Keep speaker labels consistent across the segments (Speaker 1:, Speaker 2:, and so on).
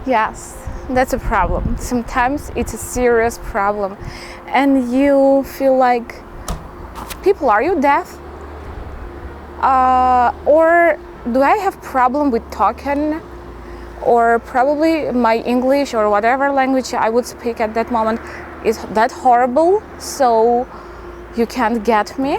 Speaker 1: Yes, that's a problem. Sometimes it's a serious problem, and you feel like, people, are you deaf? Or do I have problem with talking? Or probably my English or whatever language I would speak at that moment is that horrible, so you can't get me?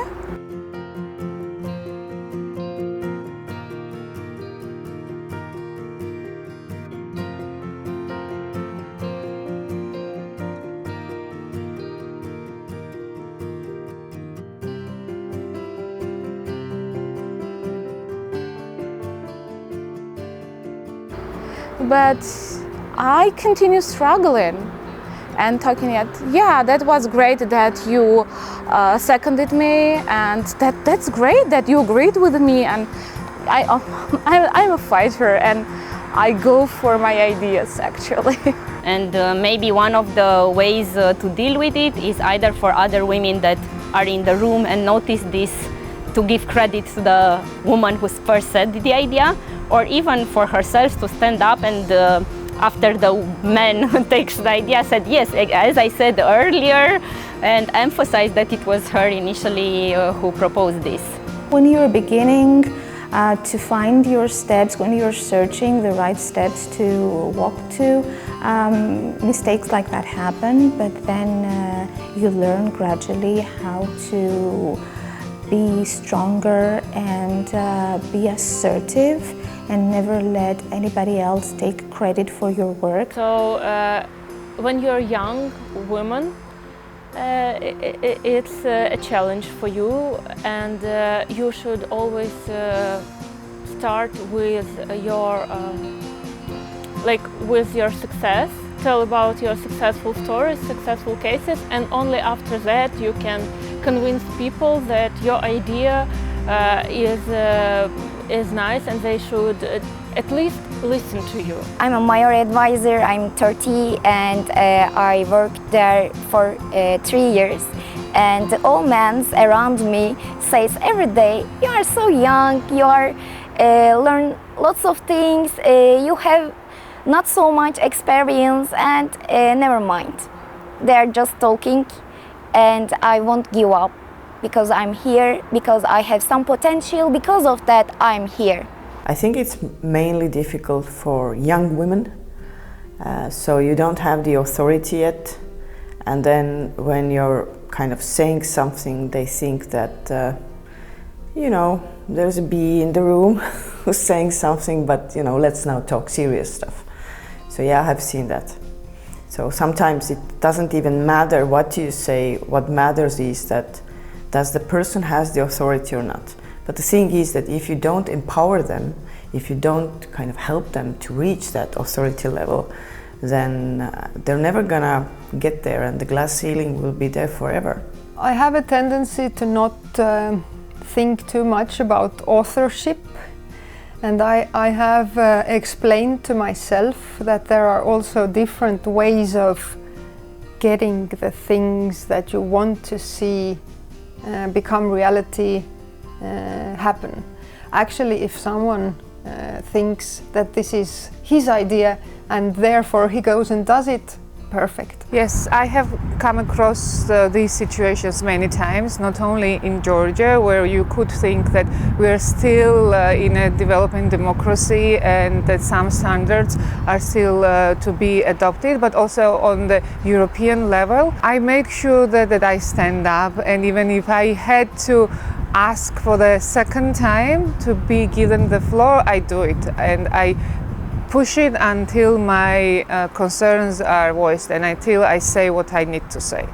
Speaker 1: But I continue struggling and talking at, yeah, that was great that you seconded me, and that's great that you agreed with me, and I'm a fighter and I go for my ideas actually.
Speaker 2: And maybe one of the ways to deal with it is either for other women that are in the room and notice this to give credit to the woman who first said the idea, or even for herself to stand up and after the man who takes the idea said yes, as I said earlier, and emphasize that it was her initially who proposed this.
Speaker 3: When you're beginning to find your steps, when you're searching the right steps to walk to, mistakes like that happen, but then you learn gradually how to be stronger and be assertive and never let anybody else take credit for your work.
Speaker 1: So when you're a young woman, it's a challenge for you, and you should always start with your success. Tell about your successful stories, successful cases, and only after that you can convince people that your idea is nice and they should at least listen to you.
Speaker 4: I'm a mayor advisor, I'm 30 and I worked there for 3 years. And all men around me says every day, you are so young, you are learn lots of things, you have not so much experience, and never mind. They are just talking, and I won't give up because I'm here, because I have some potential, because of that I'm here.
Speaker 5: I think it's mainly difficult for young women, so you don't have the authority yet, and then when you're kind of saying something, they think that you know, there's a bee in the room who's saying something, but you know, let's now talk serious stuff. So yeah, I have seen that. So sometimes it doesn't even matter what you say. What matters is that does the person has the authority or not. But the thing is that if you don't empower them, if you don't kind of help them to reach that authority level, then they're never gonna get there, and the glass ceiling will be there forever.
Speaker 6: I have a tendency to not think too much about authorship. And I have explained to myself that there are also different ways of getting the things that you want to see become reality happen. Actually, if someone thinks that this is his idea and therefore he goes and does it, perfect.
Speaker 1: Yes, I have come across these situations many times, not only in Georgia, where you could think that we're still in a developing democracy and that some standards are still to be adopted, but also on the European level. I make sure that I stand up, and even if I had to ask for the second time to be given the floor, I do it, and I push it until my concerns are voiced and until I say what I need to say.